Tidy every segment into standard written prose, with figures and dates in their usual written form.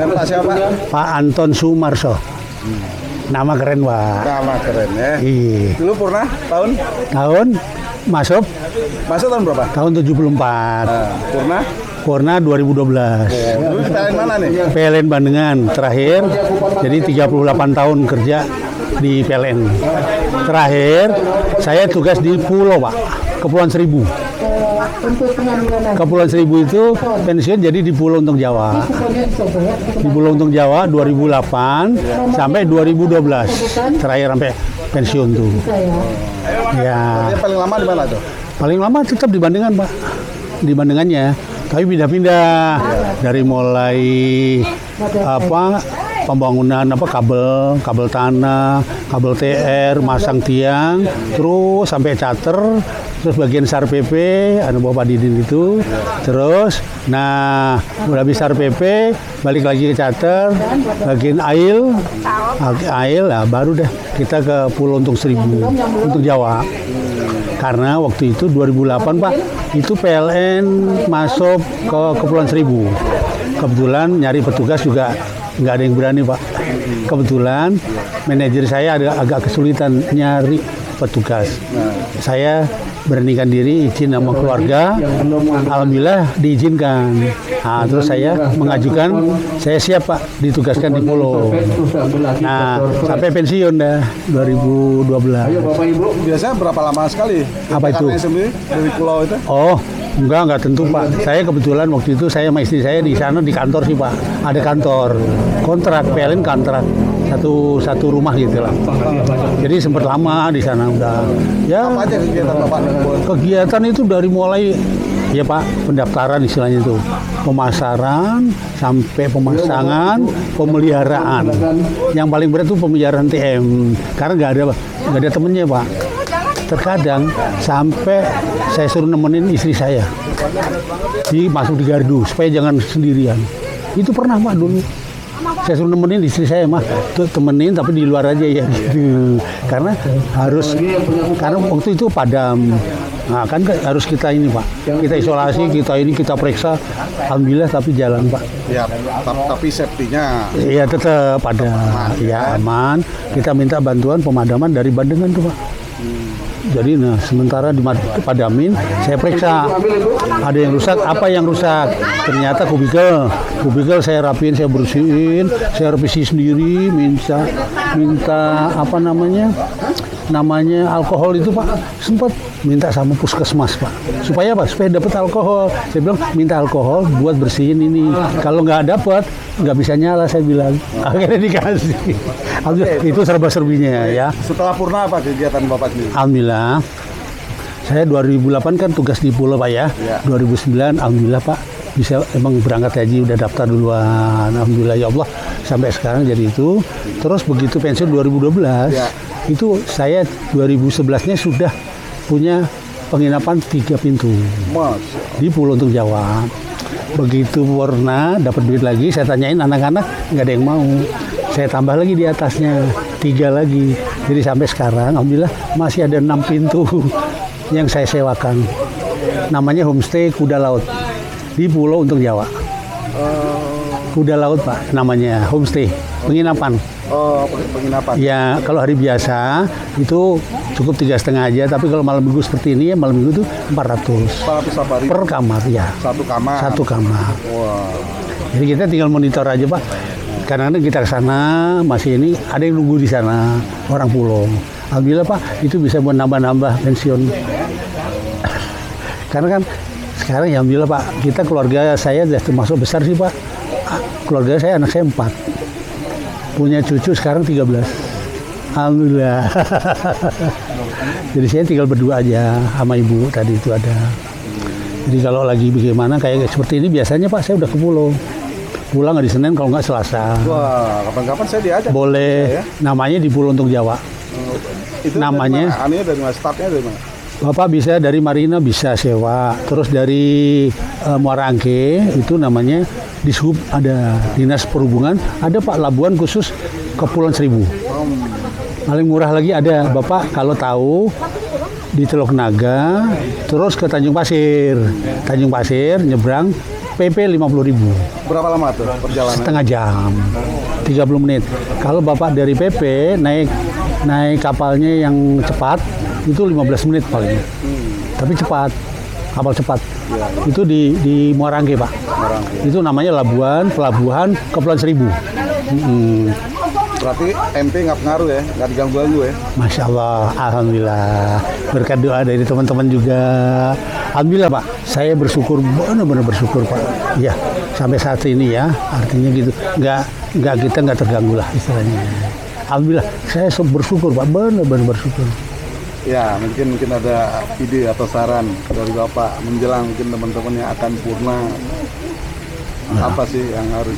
Dengan Pak siapa? Pak Anton Sumarso. Nama keren, Pak. Nama keren ya. Iya. Dulu pernah Tahun masuk masuk tahun berapa? tahun 74. Pernah? Purna 2012. Dulu di PLN mana nih? PLN Bandengan terakhir. Jadi 38 tahun kerja di PLN. Terakhir saya tugas di Pulau, Pak. Kepulauan Seribu. Kepulauan Seribu itu pensiun jadi di Pulau Untung Jawa. Di Pulau Untung Jawa 2008 sampai 2012. Terakhir sampai pensiun tuh. Ya. Yang paling lama di mana tuh? Paling lama tetap di Bandengan, Pak. Di Bandengannya. Tapi pindah-pindah. Dari mulai pembangunan kabel tanah, kabel TR, masang tiang, terus sampai cater, terus bagian SAR PP, Bapak Didin itu, terus, udah habis SAR PP, balik lagi ke cater, bagian AIL, baru deh kita ke Pulau Untung Seribu, untuk Jawa. Karena waktu itu 2008 Pak, itu PLN masuk ke Kepulauan Seribu. Kebetulan nyari petugas juga nggak ada yang berani, Pak. Kebetulan manajer saya agak kesulitan nyari petugas. Saya beranikan diri, izin sama keluarga, alhamdulillah diizinkan. Terus saya mengajukan, saya siap Pak, ditugaskan di Pulau. Sampai pensiun dah 2012. Biasanya berapa lama sekali? Apa itu? Dari pulau itu? Oh, enggak tentu Pak. Saya kebetulan waktu itu saya sama istri saya di sana di kantor sih Pak. Ada kantor, kontrak PLN kontrak satu rumah gitu lah. Jadi sempat lama di sana udah. Ya. Apa aja kegiatan Bapak? Kegiatan itu dari mulai ya Pak, pendaftaran istilahnya itu, pemasaran sampai pemasangan, pemeliharaan. Yang paling berat itu pemeliharaan TM, karena nggak ada temennya Pak. Terkadang sampai saya suruh nemenin istri saya, masuk di gardu supaya jangan sendirian. Itu pernah Pak dulu. Saya suruh nemenin istri saya tuh temenin tapi di luar aja ya gitu. Karena waktu itu padam. Kan harus kita ini Pak, kita isolasi, kita periksa, alhamdulillah tapi jalan Pak. Ya, tapi safety-nya. Iya tetap ada, ya aman. Kita minta bantuan pemadaman dari Bandengan tuh Pak. Jadi sementara dipadamin, saya periksa ada yang rusak, apa yang rusak. Ternyata kubikel saya rapiin, saya bersihin, saya revisi sendiri, minta namanya alkohol itu Pak, sempat minta sama puskesmas Pak, supaya dapat alkohol. Saya bilang minta alkohol buat bersihin ini, kalau nggak dapat nggak bisa nyala, saya bilang. Akhirnya dikasih. Itu serba-serbinya ya. Setelah Purna apa kegiatan Bapak ini? Alhamdulillah, saya 2008 kan tugas di Pulau Pak ya. 2009 alhamdulillah Pak bisa emang berangkat haji, udah daftar duluan, alhamdulillah ya Allah, sampai sekarang jadi itu. Terus begitu pensiun 2012 itu saya 2011-nya sudah punya penginapan 3 pintu di Pulau Untung Jawa. Begitu Purna dapat duit lagi, saya tanyain anak-anak, nggak ada yang mau. Saya tambah lagi di atasnya 3 lagi. Jadi sampai sekarang alhamdulillah masih ada 6 pintu yang saya sewakan. Namanya Homestay Kuda Laut di Pulau Untung Jawa. Kuda Laut Pak namanya, homestay, penginapan. Oh, penginapan. Ya, kalau hari biasa itu cukup 3,5 aja, tapi kalau malam minggu seperti ini ya, malam minggu itu 400 per kamar ya. Satu kamar. Wow. Jadi kita tinggal monitor aja Pak. Kadang-kadang kita ke sana, masih ini ada yang nunggu di sana, orang pulau. Alhamdulillah Pak, itu bisa buat nambah-nambah pensiun. Karena kan sekarang ya alhamdulillah Pak, kita keluarga saya sudah termasuk besar sih Pak. Keluarga saya, anak saya 4. Punya cucu sekarang 13. Alhamdulillah. Jadi saya tinggal berdua aja sama ibu tadi itu ada. Jadi kalau lagi bagaimana kayak seperti ini biasanya Pak saya udah ke pulau. Pulang hari Senin kalau nggak Selasa. Wah, kapan-kapan saya diajak. Boleh. Ya? Namanya di Pulau Untung Jawa. Itu namanya. Dari mana? Startnya dari mana? Bapak bisa dari Marina bisa sewa. Terus dari Muara Angke itu namanya di Sub ada Dinas Perhubungan. Ada Pak labuan khusus Kepulauan Seribu. Paling murah lagi ada Bapak kalau tahu di Teluk Naga. Terus ke Tanjung Pasir. Tanjung Pasir nyebrang PP 50.000. Berapa lama tuh perjalanan? Setengah jam, 30 menit. Kalau Bapak dari PP naik kapalnya yang cepat itu 15 menit paling. Tapi cepat, kapal cepat. Ya. Itu di Muarangke, Pak. Muarangke. Itu namanya pelabuhan Kepulauan Seribu. Berarti MP nggak pengaruh ya, nggak diganggu-ganggu ya? Masya Allah, alhamdulillah. Berkat doa dari teman-teman juga. Alhamdulillah Pak, saya bersyukur, benar-benar bersyukur Pak. Ya, sampai saat ini ya, artinya gitu. Kita nggak terganggu lah istilahnya. Alhamdulillah, saya bersyukur Pak, benar-benar bersyukur. Ya, mungkin ada ide atau saran dari Bapak menjelang mungkin teman-teman yang akan purna. Apa sih yang harus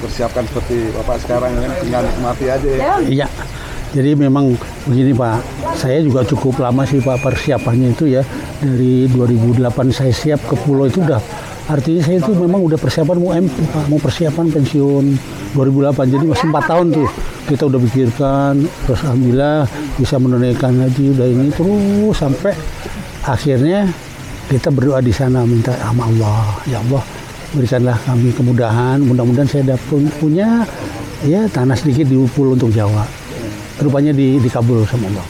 persiapkan seperti Bapak sekarang kan, tinggal nikmati aja ya. Iya. Jadi memang begini Pak, saya juga cukup lama sih Pak persiapannya itu ya. Dari 2008 saya siap ke pulau itu udah, artinya saya itu memang udah persiapan mau MP Pak, mau persiapan pensiun 2008. Jadi masih 4 tahun tuh kita udah pikirkan, terus alhamdulillah bisa menunaikan haji udah ini terus sampai akhirnya kita berdoa di sana minta sama Allah, ya Allah berikanlah kami kemudahan, mudah-mudahan saya dapat punya ya tanah sedikit di Pulau Untung Jawa. Rupanya dikabul sama Allah.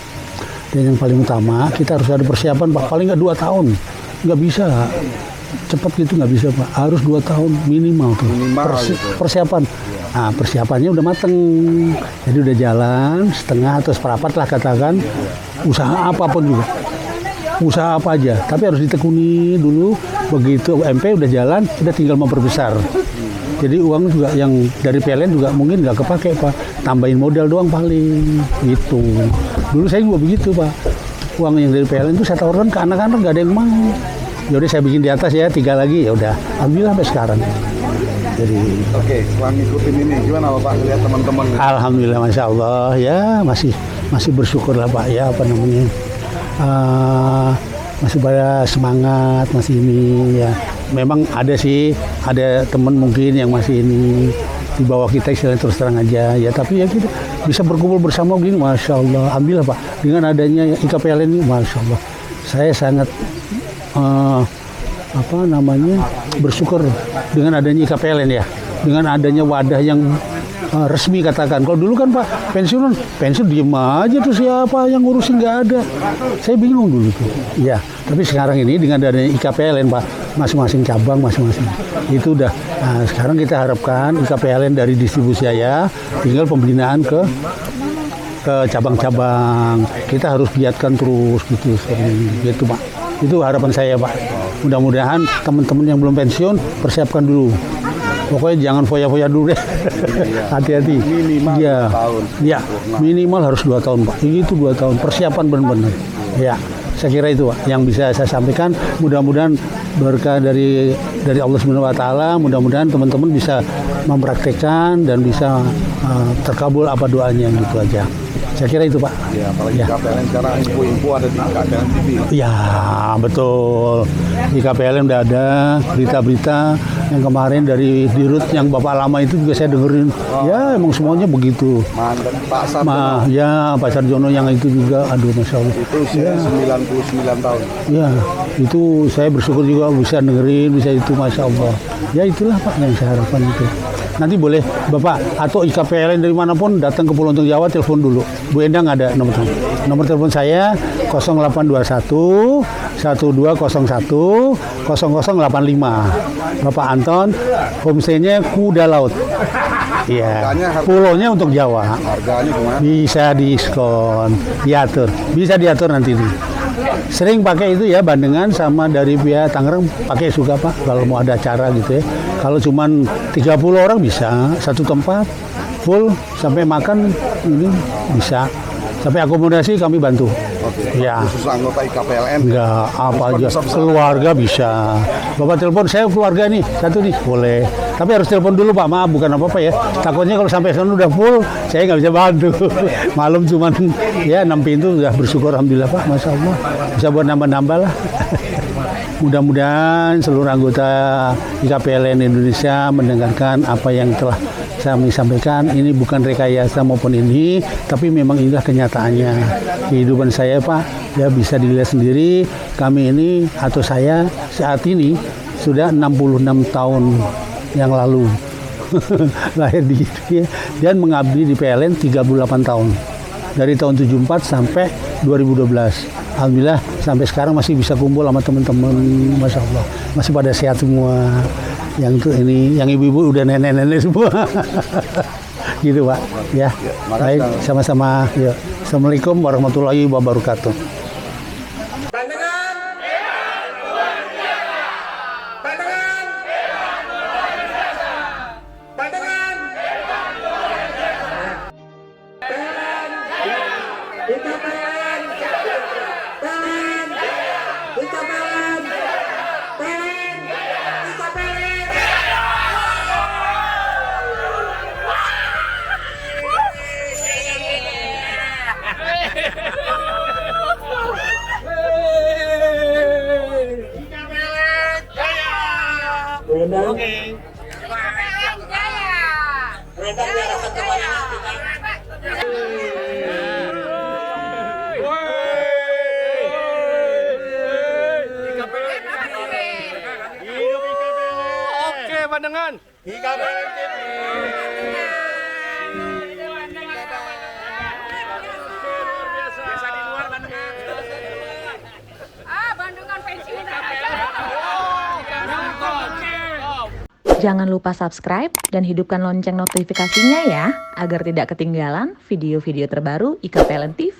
Dan yang paling utama kita harus ada persiapan Pak, paling nggak 2 tahun, nggak bisa cepat gitu nggak bisa Pak, harus 2 tahun minimal tuh persiapan. Nah, persiapannya udah mateng, jadi udah jalan setengah atau seperempat lah katakan, usaha apapun juga. Usaha apa aja, tapi harus ditekuni dulu. Begitu MP udah jalan, udah tinggal memperbesar. Jadi uang juga yang dari PLN juga mungkin nggak kepake Pak, tambahin modal doang paling gitu. Dulu saya juga begitu Pak, uang yang dari PLN itu saya tawarkan ke anak-anak nggak ada yang mau. Yaudah saya bikin di atas ya, 3 lagi ya udah. Alhamdulillah sampai sekarang. Jadi oke, setelah ngikutin ini gimana Bapak lihat teman-teman? Alhamdulillah, masya Allah ya masih bersyukur lah Pak ya apa namanya. Masih pada semangat, masih ini ya. Memang ada teman mungkin yang masih ini di bawah kita istilahnya terus terang aja ya, tapi ya kita bisa berkumpul bersama begini, masya Allah. Alhamdulillah Pak, dengan adanya IKPLN ini, masya Allah, saya sangat bersyukur dengan adanya IKPLN ya, dengan adanya wadah yang resmi katakan. Kalau dulu kan Pak pensiun diem aja tuh, siapa yang ngurusin, nggak ada. Saya bingung dulu tuh. Ya, tapi sekarang ini dengan adanya IKPLN Pak, masing-masing cabang masing-masing itu udah. Nah, sekarang kita harapkan IKPLN dari distribusi saya tinggal pembinaan ke cabang-cabang. Kita harus giatkan terus gitu Pak. Itu harapan saya Pak. Mudah-mudahan teman-teman yang belum pensiun persiapkan dulu. Pokoknya jangan foya-foya dulu deh. Hati-hati. Minimal 2 tahun. Ya, minimal harus 2 tahun Pak. Itu 2 tahun persiapan benar-benar. Ya, saya kira itu Pak yang bisa saya sampaikan. Mudah-mudahan berkah dari Allah Subhanahu wa taala, mudah-mudahan teman-teman bisa mempraktekkan dan bisa terkabul apa doanya gitu aja. Saya kira itu Pak. Ya, apalagi KPLN sekarang info-info ada di KPLN TV. Ya, betul. Di KPLN udah ada berita-berita yang kemarin dari Dirut yang Bapak lama itu juga saya dengerin. Ya, emang semuanya begitu. Mantap, Pak Sarjono. Ya, Pak Sarjono yang itu juga, aduh Masya Allah. Itu usia 99 tahun. Ya, itu saya bersyukur juga bisa dengerin, bisa itu Masya Allah. Ya, itulah Pak yang saya harapkan itu. Nanti boleh Bapak atau IKPLN dari manapun datang ke Pulau Untung Jawa, telepon dulu. Bu Endang ada nomor telepon. Nomor telepon saya 0821 1201 0085. Bapak Anton, homestay-nya Kuda Laut. Iya. Pulaunya untuk Jawa. Harganya gimana? Bisa diskon, bisa diatur nanti nih. Sering pakai itu ya bandengan sama dari pihak Tangerang pakai suka Pak kalau mau ada acara gitu ya. Kalau cuman 30 orang bisa satu tempat full sampai makan ini bisa. Sampai akomodasi kami bantu. Oke. Ya. Khusus anggota IKPLN. Enggak, apa aja. Keluarga bisa. Bapak telepon, saya keluarga nih, satu nih, boleh. Tapi harus telepon dulu Pak, maaf bukan apa-apa ya. Takutnya kalau sampai sana udah full, saya nggak bisa bantu. Malam cuman ya 6 pintu udah bersyukur alhamdulillah Pak, Masya Allah. Bisa buat nambah-nambah lah. Mudah-mudahan seluruh anggota IKPLN Indonesia mendengarkan apa yang telah saya sampaikan. Ini bukan rekayasa maupun ini, tapi memang inilah kenyataannya. Kehidupan saya Pak, ya bisa dilihat sendiri. Kami ini atau saya saat ini sudah 66 tahun yang lalu. Lahir di situ ya. Dan mengabdi di PLN 38 tahun. Dari tahun 74 sampai 2012. Alhamdulillah sampai sekarang masih bisa kumpul sama teman-teman, Masya Allah. Masih pada sehat semua. Yang itu ini, yang ibu-ibu udah nenek-nenek semua. Gitu Pak. Ya. Baik, sama-sama. Ya. Assalamualaikum warahmatullahi wabarakatuh. Oke, pandangan. IKPLN TV. Biasa di luar Bandungan. Bandungan pensiun aja. Jangan lupa subscribe dan hidupkan lonceng notifikasinya ya, agar tidak ketinggalan video-video terbaru IKPLN TV.